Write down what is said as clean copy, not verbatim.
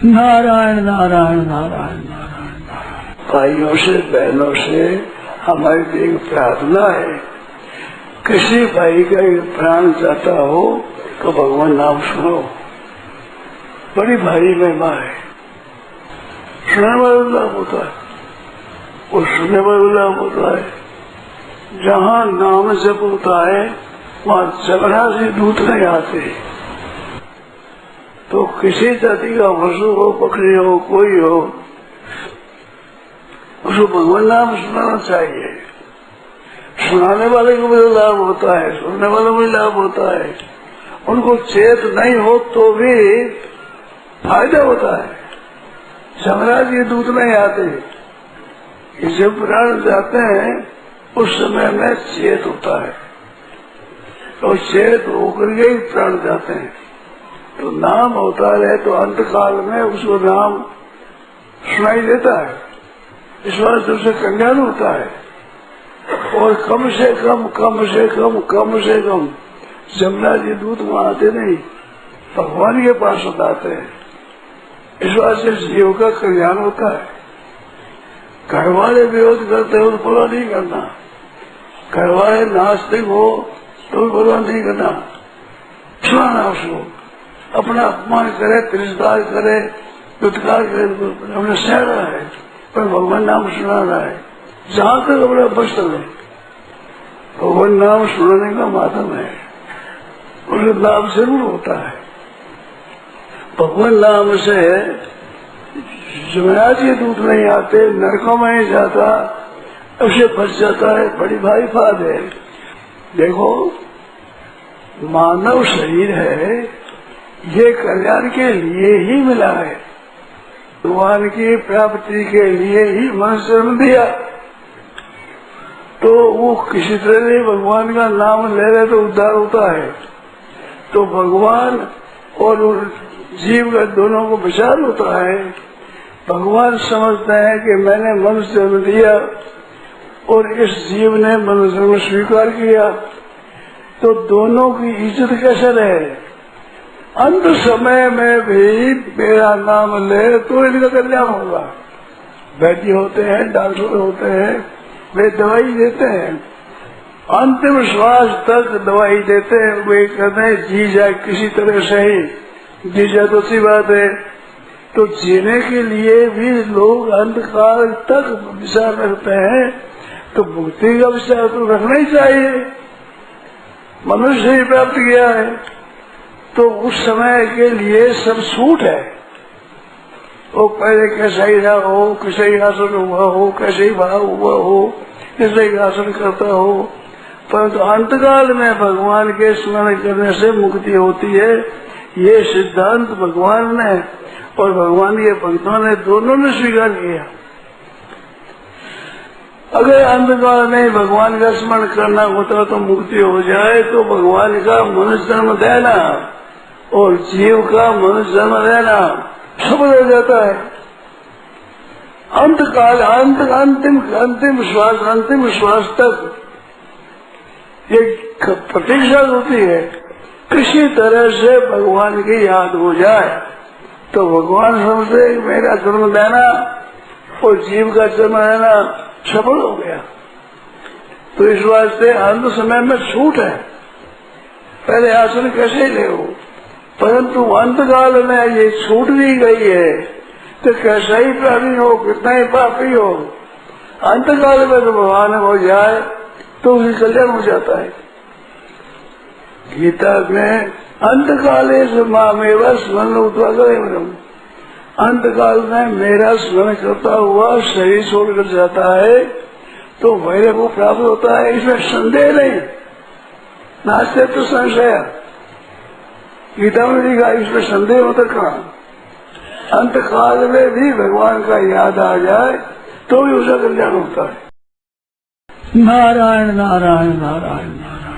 नारायण नारायण नारायण नारायण। भाइयों से बहनों से हमारी एक प्रार्थना है, किसी भाई का प्राण जाता हो तो भगवान नाम सुनो। बड़ी भारी महिमा है, सुनने वाला लाभ होता है और सुनने वाला लाभ होता है। जहाँ नाम जप होता है वहाँ झगड़ा से दूत नहीं आते। तो किसी जाति का पशु हो, बकरी हो, कोई हो, उसको भगवान नाम सुनाना चाहिए। सुनाने वाले को भी लाभ होता है, सुनने वाले को भी लाभ होता है। उनको चेत नहीं हो तो भी फायदा होता है। झगड़ा के दूत नहीं आते। जब प्राण जाते हैं उस समय में चेत होता है, तो चेत होकर के ही प्राण जाते हैं। तो नाम होता है तो अंत काल में उसको नाम सुनाई देता है, इस बार से कल्याण होता है। और कम से कम कम से कम कम से कम जमुना जी दूत वहां आते नहीं, भगवान के पास आते हैं। इस बार से जीव का कल्याण होता है। घर वाले विरोध करते हो तो बुरा नहीं करना, घर वाले नास्तिक हो तो भी बुरा नहीं करना। सुनाना उसको, अपना अपमान करे, तिरस्कार करे, दुत्कार करे, हमने सह रहा है पर भगवान नाम सुना रहा है। जहाँ तक अपना बस है भगवान नाम सुनाने का माध्यम है, उसका लाभ जरूर होता है। भगवान नाम से जमुना जी दूत नहीं आते, नरकों में नहीं जाता, उसे बच जाता है। बड़ी भारी बात है। देखो मानव शरीर है, ये कल्याण के लिए ही मिला है, भगवान की प्राप्ति के लिए ही मनुष्य जन्म दिया। तो वो किसी तरह से भगवान का नाम ले रहे तो उद्धार होता है। तो भगवान और जीव का दोनों को विचार होता है। भगवान समझते हैं कि मैंने मनुष्य जन्म दिया और इस जीव ने मनुष्य जन्म स्वीकार किया, तो दोनों की इज्जत कैसे रहे। अंत समय में भी मेरा नाम ले तो इनका कल्याण होगा। वैद्य होते हैं, डॉक्टर होते हैं, वे दवाई देते हैं, अंतिम श्वास तक दवाई देते हैं। वे कहते हैं जी जाए किसी तरह से ही, जी जाए तो अच्छी बात है। तो जीने के लिए भी लोग अंतकाल तक विचार रखते हैं, तो मुक्ति का विचार तो रखना ही चाहिए। मनुष्य ही प्राप्त किया है तो उस समय के लिए सब छूट है। वो पहले कैसा ही रहा हो, कैसे ही आसन हुआ हो, कैसे ही भाव हुआ हो, कैसे ही आसन करता हो, परंतु अंतकाल में भगवान के स्मरण करने से मुक्ति होती है। ये सिद्धांत भगवान ने और भगवान के भक्तों ने दोनों ने स्वीकार किया। अगर अंतकाल में भगवान का स्मरण करना होता तो मुक्ति हो जाए, तो भगवान का मनुष्य जन्म देना और जीव का मनुष्य जन्म देना सब हो जाता है। अंतकाल अंतिम श्वास तक ये प्रतीक्षा होती है, किसी तरह से भगवान की याद हो जाए तो भगवान समझते मेरा जन्म देना और जीव का जन्म देना सफल हो गया। तो इस वास्ते अंत समय में छूट है, पहले आसन कैसे ले हो, परंतु अंतकाल में ये छूट दी गई है। तो कैसा ही प्राणी हो, कितना ही पापी हो, अंतकाल में तो भगवान हो जाए तो उसकी कल्याण हो जाता है। गीता में अंतकाले से माँ मेरा स्मरण उत्तर, अंतकाल में मेरा स्मरण करता हुआ शरीर छोड़कर जाता है तो वैराग्य को प्राप्त होता है। इसमें संदेह नहीं, नास्ते तो संशय। गीता में लिखा, इसमें संदेह होता कहाँ। अंतकाल में भी भगवान का याद आ जाए तो भी उसका कल्याण होता है। नारायण नारायण नारायण नारायण।